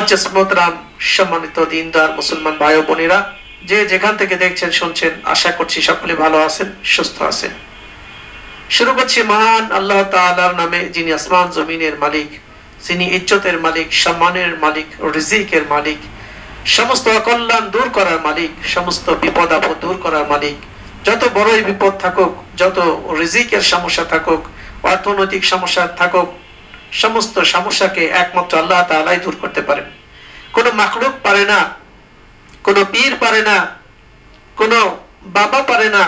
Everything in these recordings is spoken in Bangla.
মঞ্চের মোহতারাম সম্মানিত দিনদার মুসলমান ভাই ও বোনেরা, যে যেখান থেকে দেখছেন শুনছেন, আশা করছি সকলে ভালো আছেন, সুস্থ আছেন। শুরু করছি মহান আল্লাহ তাআলার নামে, যিনি আসমান জমিনের মালিক, যিনি ইজ্জতের মালিক, সম্মানের মালিক, রিজিকের মালিক, সমস্ত অকল্যাণ দূর করার মালিক, সমস্ত বিপদ আপদ দূর করার মালিক। যত বড়ই বিপদ থাকুক, যত রিজিকের সমস্যা থাকুক, অর্থনৈতিক সমস্যা থাকুক, সমস্ত সমস্যাকে একমাত্র আল্লাহ তাআলাই দূর করতে পারেন। কোনো মাখলুক পারে না, কোনো পীর পারে না, কোনো বাবা পারে না,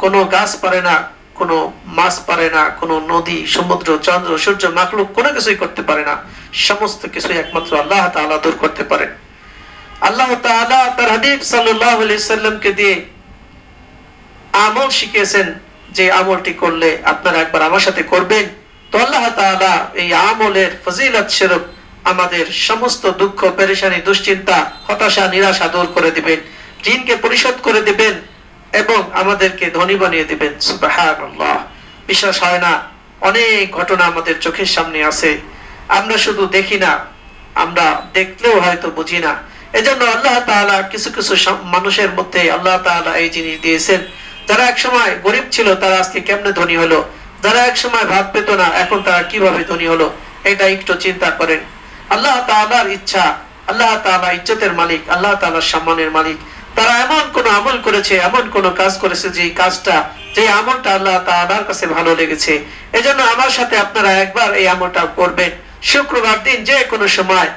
কোনো গাছ পারে না, কোনো মাছ পারে না, কোনো নদী, সমুদ্র, চন্দ্র, সূর্য, মাখলুক কোনো কিছুই করতে পারে না। সমস্ত কিছু একমাত্র আল্লাহ তাআলা দূর করতে পারেন। আল্লাহ তাআলা তার হাবিব সাল্লাল্লাহু আলাইহি সাল্লামকে দিয়ে আমল শিখিয়েছেন, যে আমলটি করলে আপনারা একবার আমার সাথে করবেন, তো আল্লাহ তাআলা এই আমলের ফজিলত স্বরূপ আমাদের সমস্ত দুঃখ, পেরেশানি, দুশ্চিন্তা, হতাশা, নিরাশা দূর করে দিবেন, ঋণকে পরিশোধ করে দিবেন এবং আমাদেরকে ধনী বানিয়ে দিবেন। সুবহানাল্লাহ। বিশ্বাস হয় না, অনেক ঘটনা আমাদের চোখের সামনে আছে, আমরা শুধু দেখি না, আমরা দেখলেও হয়তো বুঝি না। এজন্য আল্লাহ তাআলা কিছু কিছু মানুষের মধ্যে আল্লাহ তাআলা এই জিনিস দিয়েছেন, যারা একসময় গরিব ছিল তারা আজকে কেমনে ধনী হলো, যারা একসময় ভাত পেত না এখন তারা কিভাবে ধনী হলো, এটা একটু চিন্তা করেন। আল্লাহ তাআলার ইচ্ছা, আল্লাহ তাআলা ইজ্জতের মালিক, আল্লাহ তাআলা সম্মানের মালিক। তারা এমন কোন আমল করেছে, এমন কোন কাজ করেছে, যে কাজটা, যে আমলটা আল্লাহ তাআলার কাছে ভালো লেগেছে। এজন্য আমার সাথে আপনারা একবার এই আমলটা করবেন। শুক্রবার দিন যে কোনো সময়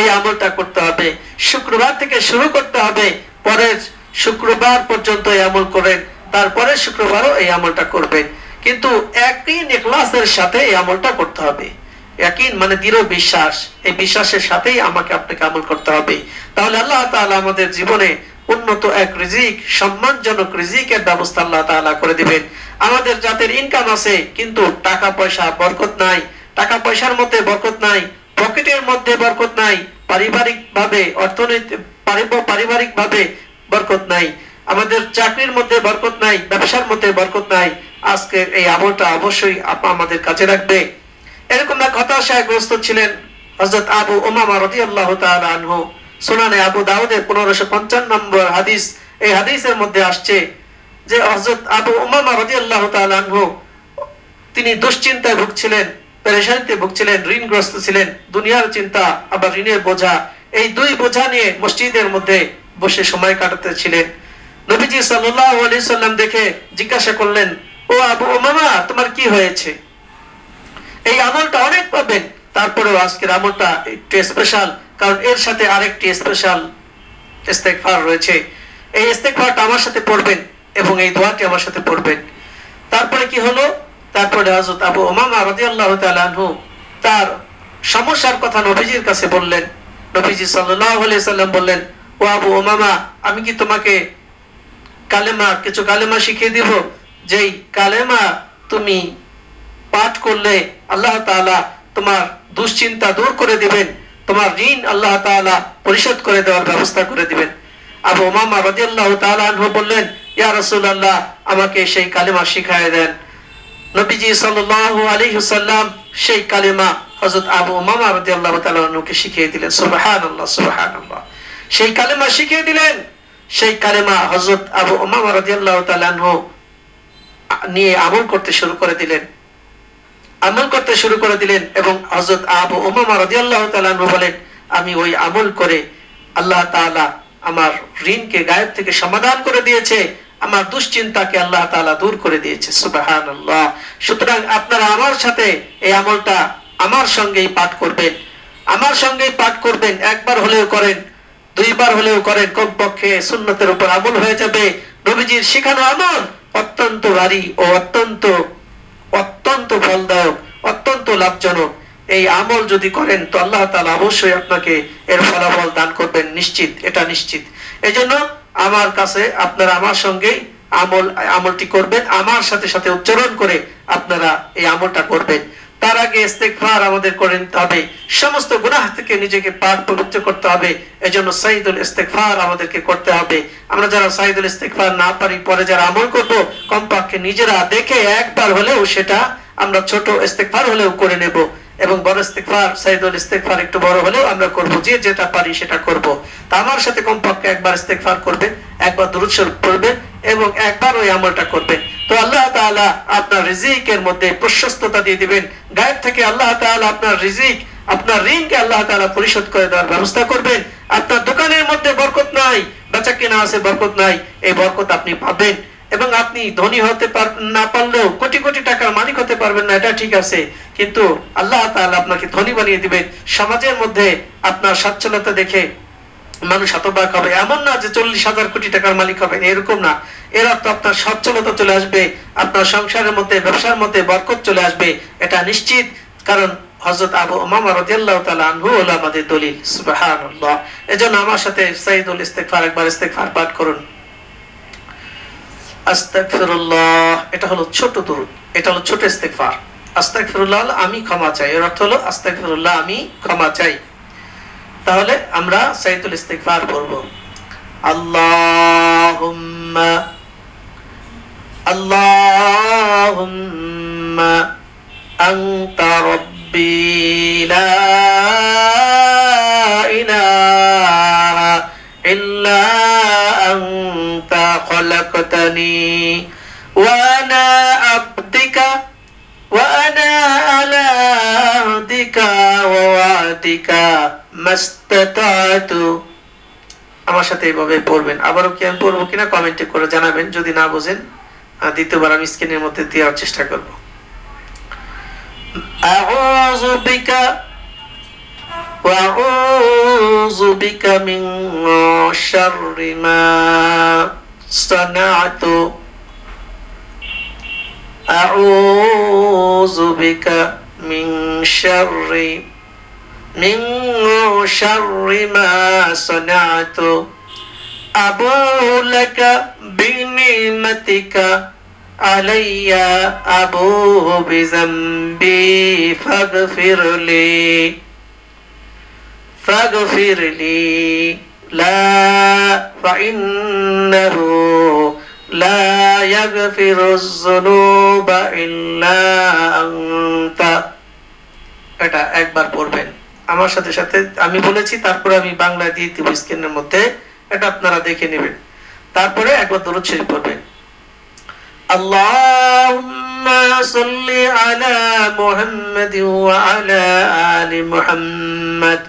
এই আমলটা করতে হবে। শুক্রবার থেকে শুরু করতে হবে, পরের শুক্রবার পর্যন্ত এই আমল করেন, তারপরে শুক্রবারও এই আমলটা করবেন। কিন্তু একই ইখলাসের সাথে এই আমলটা করতে হবে। ইয়াকিন মানে দৃঢ় বিশ্বাস, এই বিশ্বাসের সাথেই আমাকে আপনাকে আমল করতে হবে। তাহলে আল্লাহ তাআলা আমাদের জীবনে উন্নত এক রিজিক, সম্মানজনক রিজিকের ব্যবস্থা আল্লাহ তাআলা করে দিবেন। আমাদের জাতের ইনকাম আছে কিন্তু টাকা পয়সা বরকত নাই, টাকা পয়সার মধ্যে বরকত নাই, পকেটের মধ্যে বরকত নাই, পারিবারিক ভাবে, অর্থনৈতিক পারিবারিক ভাবে বরকত নাই, আমাদের চাকরির মধ্যে বরকত নাই, ব্যবসার মধ্যে বরকত নাই। আজকে এই আমলটা অবশ্যই আমাদের কাজে রাখবে। এরকম এক হতাশায় গ্রস্ত ছিলেন হযরত আবু উমামা রাদিয়াল্লাহু তাআলা আনহু। সুনানে আবু দাউদের 1555 নম্বর হাদিস, এই হাদিসের মধ্যে আসছে যে হযরত আবু উমামা রাদিয়াল্লাহু তাআলা আনহু তিনি দুশ্চিন্তায় ভুগছিলেন, পেরেশানিতে ভুগছিলেন, ঋণগ্রস্ত ছিলেন, দুনিয়ার চিন্তা আবার ঋণের বোঝা, এই দুই বোঝা নিয়ে মসজিদের মধ্যে বসে সময় কাটাতে ছিলেন। নবীজি সাল্লাল্লাহু আলাইহি সাল্লাম দেখে জিজ্ঞাসা করলেন, ও আবু উমামা, তোমার কি হয়েছে? এই আমলটা অনেক পাবেন, তারপরেও আজকের আমলটা একটু স্পেশাল, কারণ এর সাথে আরেকটি স্পেশাল ইস্তেগফার রয়েছে। এই ইস্তেগফারটা আমার সাথে পড়বেন এবং এই দোয়াটি আমার সাথে পড়বেন। তারপরে কি হলো? তারপরে হযরত আবু উমামা রাদিয়াল্লাহু তাআলা আনহু তার সমস্যার কথা নবীজির কাছে বললেন। নবীজি সাল্লাল্লাহু আলাইহি সাল্লাম বললেন, ও আবু উমামা, আমি কি তোমাকে কিছু কালেমা শিখিয়ে দিব, যেই কালেমা তুমি পাঠ করলে আল্লাহ তাআলা তোমার দুশ্চিন্তা দূর করে দিবেন, তোমার ঋণ আল্লাহ তাআলা পরিশোধ করে দেওয়ার ব্যবস্থা করে দিবেন। আবু উমামা রাদিয়াল্লাহু তাআলা আনহু বললেন, ইয়া রাসূলুল্লাহ, আমাকে সেই কালেমা শিখিয়ে দেন। নবীজি সাল্লাল্লাহু আলাইহি ওয়াসাল্লাম সেই কালেমা হযরত আবু উমামা রাদিয়াল্লাহু তাআলা আনহুকে শিখিয়ে দিলেন। সুবহানাল্লাহ, সুবহানাল্লাহ। সেই কালেমা শিখিয়ে দিলেন। সেই কালেমা হযরত আবু উমামা রাদিয়াল্লাহু তাআলা আনহু নিয়ে আমল করতে শুরু করে দিলেন এবং হযরত আবু উমামা রাদিয়াল্লাহু তাআলা আনহু বলেন, আমি ওই আমল করে আল্লাহ তাআলা আমার ঋণকে গায়েব থেকে সমাধান করে দিয়েছে, আমার দুশ্চিন্তাকে আল্লাহ তাআলা দূর করে দিয়েছে। সুবহানাল্লাহ। সুতরাং আপনারা আমার সাথে এই আমলটা আমার সঙ্গেই পাঠ করবেন, আমার সঙ্গেই পাঠ করবেন। একবার হলেও করেন, দুইবার হলেও করেন, কমপক্ষে সুন্নতের উপর আমল হয়ে যাবে। নবীজির শেখানো আমল অত্যন্ত ভারী ও অত্যন্ত ফলদায়ক, অত্যন্ত লাভজনক। এই আমল যদি করেন তো আল্লাহ তাআলা অবশ্যই আপনাকে এর ফলাফল দান করবেন, নিশ্চিত, এটা নিশ্চিত। এজন্য আমার কাছে আপনারা আমার সঙ্গে আমলটি করবেন, আমার সাথে সাথে উচ্চারণ করে আপনারা এই আমলটা করবেন। তার আগে ইস্তেগফার আমাদের করে নিতে হবে, সমস্ত গুনাহ থেকে নিজেকে পাক পবিত্র করতে হবে। এজন্য সাইয়্যিদুল ইস্তেগফার আমাদেরকে করতে হবে। আমরা যারা সাইয়্যিদুল ইস্তেগফার না পারি, পরে যারা আমল করব, কমপক্ষে নিজেরা দেখে একবার হলেও সেটা আমরা ছোট ইস্তেগফার হলেও করে নেব। এবং বড় ইস্তেগফার সাইদুল ইস্তেগফার একটু বড় হলেও আমরা করব, যে যেটা পারি সেটা করব। তা আমার সাথে কমপক্ষে একবার ইস্তেগফার করবে, একবার দুরূদ শরীফ পড়বে এবং একবার ওই আমলটা করবে। তো আল্লাহ তাআলা আপনার রিজিকের মধ্যে প্রশস্ততা দিয়ে দিবেন। গায়েব থেকে আল্লাহ তাআলা আপনার রিজিক, আপনার ঋণকে আল্লাহ তাআলা পরিশোধ করে দেওয়ার ব্যবস্থা করবেন। আপনার দোকানের মধ্যে বরকত নাই, বেচা কেনা আছে, বরকত নাই, এই বরকত আপনি পাবেন। এবং আপনি ধনী হতে না পারলেও কোটি কোটি টাকার মালিক হতে পারবেন না, এটা ঠিক আছে, কিন্তু আল্লাহ তাআলা আপনাকে ধনী বানিয়ে দিবেন। সমাজের মধ্যে আপনার সচ্ছলতা দেখে মানুষ হতবাক হবে। এমন না যে 40,000 কোটি টাকার মালিক হবে, এরকম না। এর অর্থ আপনার সচ্ছলতা চলে আসবে, আপনার সংসারের মধ্যে, ব্যবসার মধ্যে বরকত চলে আসবে, এটা নিশ্চিত। কারণ হযরত আবু উমামা রাদিয়াল্লাহু তাআলা আনহু হলো আমাদের দলিল। সুবহানাল্লাহ। এজন্য আমার সাথে সাইদুল ইস্তেগফার একবার ইস্তেগফার পাঠ করুন। আস্তাগফিরুল্লাহ, এটা হলো ছোট দুরূদ, এটা হলো ছোট ইস্তেগফার। আস্তাগফিরুল্লাহ আমি ক্ষমা চাই, এর অর্থ হলো আস্তাগফিরুল্লাহ আমি ক্ষমা চাই। তাহলে আমরা সাইদুল ইস্তিগফার পড়ব। আল্লাহুম্মা আল্লাহুম্মা আনতা রাব্বি লা ইলাহা ইল্লা আনতা খালাকতানি ওয়া আনা আবদুকা ওয়া আনা আলা আহদিকা ওয়া ওয়া'দিকা মাস্তাতাতু। আমার সাথে এইভাবে পড়বেন। আবারও কি আমি পড়বো কিনা কমেন্টে করে জানাবেন। যদি না বুঝেন দ্বিতীয়বার আমি স্ক্রিনের মধ্যে দেওয়ার চেষ্টা করব। আউযু বিকা ওয়া আউযু বিকা মিন শাররি মা সানাতু আউযু বিকা মিন শাররি মা সানাতু আবু লাকা বিনিমাতিকা আলাইয়া আবু বিযামবি ফাগফিরলি লা ফাইন্নাহু লা ইয়াগফিরুয যুনুবা ইল্লা আনতা। এটা একবার পড়বেন আমার সাথে সাথে। আমি বলেছি, তারপরে আমি বাংলা দিয়ে দিব স্ক্রিনের মধ্যে, এটা আপনারা দেখে নেবেন। তারপরে একবার দরুদ শরীফ পড়বেন। আল্লাহুম্মা সাল্লি আলা মুহাম্মাদ ওয়া আলা আলি মুহাম্মাদ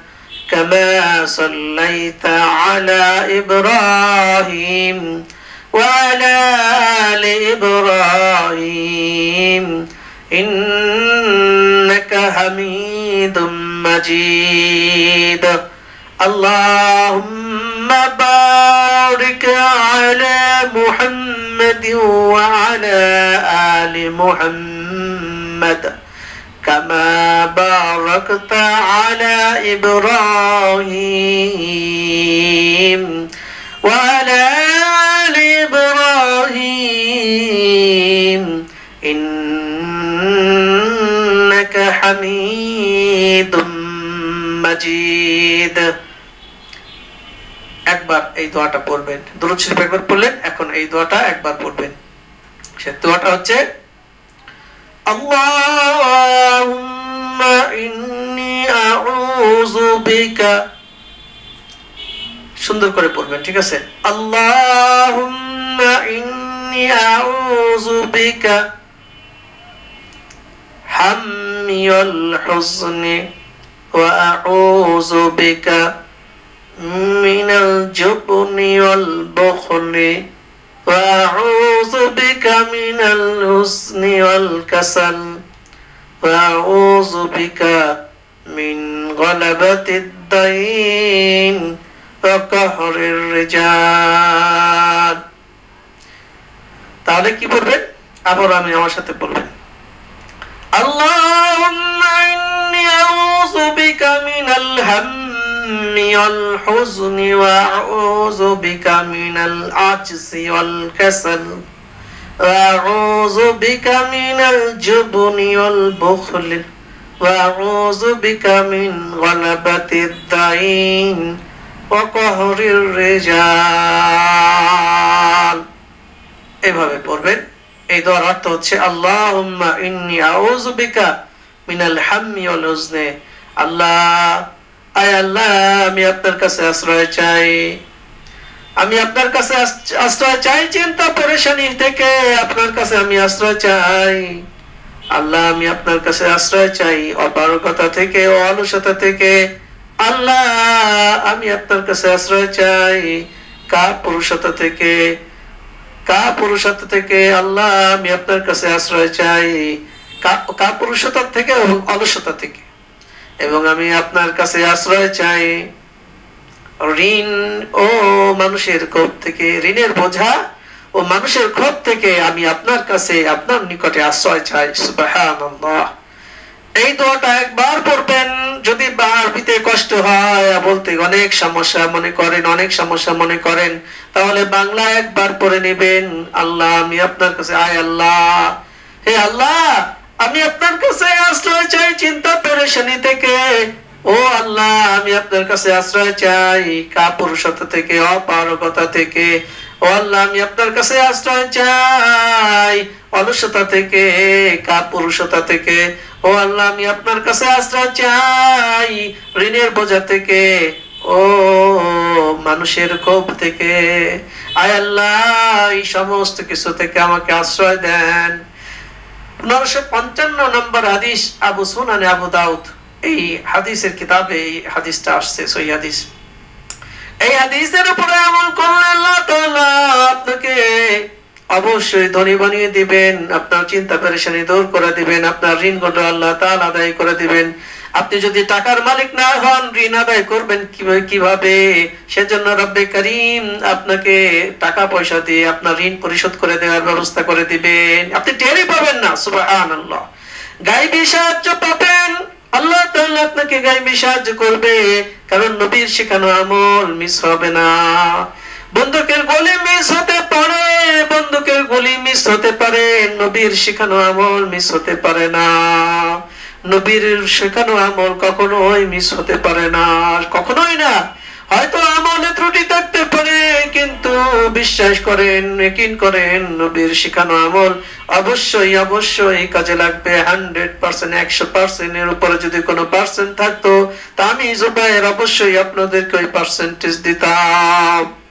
কামা সাল্লাইতা আলা ইব্রাহিম ওয়া আলা আলি ইব্রাহিম ইন্নাকা হামিদুম মাজিদ। আল্লাহুম্মা বারিক আলা মুহাম্মাদ ওয়া আলা আলি মুহাম্মাদ কামা বারাকতা আলা ইব্রাহিম ওয়া আলা আলি ইব্রাহিম ইন্নাকা হামিদুম মাজিদ। একবার এই দোয়াটা পড়বেন। দরুদ শরীফ একবার পড়লেন, এখন এই দোয়াটা একবার পড়বেন। সে দোয়াটা হচ্ছে আল্লাহুম্মা ইন্নী আউযু বিকা। সুন্দর করে পড়বেন, ঠিক আছে? আল্লাহুম্মা ইন্নী আউযু বিকা হামিয়াল হুজনি ওয়া আউযু বিকা মিনাল জুবনি ওয়াল বুখলি ওয়া আউযু বিকা মিনাল হুসনি ওয়াল কাসাল ওয়া আউযু বিকা মিন গলাবাতিদ দাইন ওয়া কাহরির রিজাল। তাহলে কি পড়বেন? আবার আমি আমার সাথে বলবেন। আল্লাহুম্মা ইন্নী আউযু বিকা মিনাল হাম্মি ওয়াল হুজনি ওয়া আউযু বিকা মিনাল আজজি ওয়াল কাসাল ওয়া আউযু বিকা মিনাল জুবনি ওয়াল বুখলি ওয়া আউযু বিকা মিন গলাবাতিদ দাইন ওয়া কাহরির রিজাল। এভাবে পড়বেন। এই দোয়ার অর্থ হচ্ছে আল্লাহুম্মা ইন্নী আউযু বিকা মিনাল হাম্মি ওয়াল হুজনে। আল্লাহ, আয় আল্লাহ, আমি আপনার কাছে আশ্রয় চাই, আমি আপনার কাছে আশ্রয় চাই চিন্তা পেরেশানি থেকে, আপনার কাছে আমি আশ্রয় চাই। আল্লাহ, আমি আপনার কাছে আশ্রয় চাই অপারগতা থেকে, অলসতা থেকে। আল্লাহ, আমি আপনার কাছে আশ্রয় চাই কাপুরুষতা থেকে, কাপুরুষতা থেকে। আল্লাহ, আমি আপনার কাছে আশ্রয় চাই কাপুরুষতা থেকে এবং অলসতা থেকে। এবং আমি আপনার কাছে আশ্রয় চাই ঋণ ও মানুষের ক্ষোভ থেকে, ঋণের বোঝা ও মানুষের ক্ষোভ থেকে আমি আপনার কাছে, আপনার নিকটে আশ্রয় চাই। সুবহানাল্লাহ। এই দোয়াটা একবার পড়বেন। যদি আরবিতে কষ্ট হয়, বলতে অনেক সমস্যা মনে করেন, অনেক সমস্যা মনে করেন, তাহলে বাংলা একবার পড়ে নেবেন। আল্লাহ, আমি আপনার কাছে, আয় আল্লাহ, হে আল্লাহ, আমি আপনার কাছে আশ্রয় চাই চিন্তা পেরেশানি থেকে। ও আল্লাহ, আমি আপনার কাছে আশ্রয় চাই কাপুরুষতা থেকে, অপারগতা থেকে। ও আল্লাহ, আমি আপনার কাছে আশ্রয় চাই অলসতা থেকে, কাপুরুষতা থেকে। ও আল্লাহ, আমি আপনার কাছে আশ্রয় চাই ঋণের বোঝা থেকে, ও মানুষের ক্ষোভ থেকে। আয় আল্লাহ, এই সমস্ত কিছু থেকে আমাকে আশ্রয় দেন। 955 নম্বর হাদিস, আবু সুনানে আবু দাউদ, এই হাদিসের কিতাবে এই হাদিসটা আসছে, সহিহ হাদিস। এই হাদিসের উপরে আমল করলে আল্লাহ তাআলা আপনাকে অবশ্যই ধনী বানিয়ে দিবেন, আপনার চিন্তা পেরেশানি দূর করে দিবেন, আপনার ঋণগুলো আল্লাহ তাআলা আদায় করে দিবেন। আপনি যদি টাকার মালিক না হন, ঋণ আদায় করবেন কিভাবে? সেজন্য রব্বে করিম আপনাকে টাকা পয়সা দিয়ে আপনার ঋণ পরিশোধ করে দেওয়ার ব্যবস্থা করে দিবেন, আপনি টেরই পাবেন না। সুবহানাল্লাহ। গায়বী সাহায্য পাবেন, আল্লাহ তাআলা আপনাকে গায়বী সাহায্য করবে, কারণ নবীর শেখানো আমল মিস হবে না। বন্দুকের গুলি মিস হতে পারে, বন্দুকের গুলি মিস হতে পারে, নবীর শেখানো আমল মিস হতে পারে না। নবীর শেখানো আমল কখনোই মিস হতে পারে না, কখনোই না। হয়তো আমলে ত্রুটি থাকতে পারে, কিন্তু বিশ্বাস করেন, ইয়াকিন করেন, নবীর শেখানো আমল অবশ্যই অবশ্যই কাজে লাগবে। 100%, 100% এর উপরে যদি কোনো পার্সেন্ট থাকতো, তা আমি জুবায়ের অবশ্যই আপনাদেরকে ওই পার্সেন্টেজ দিতাম।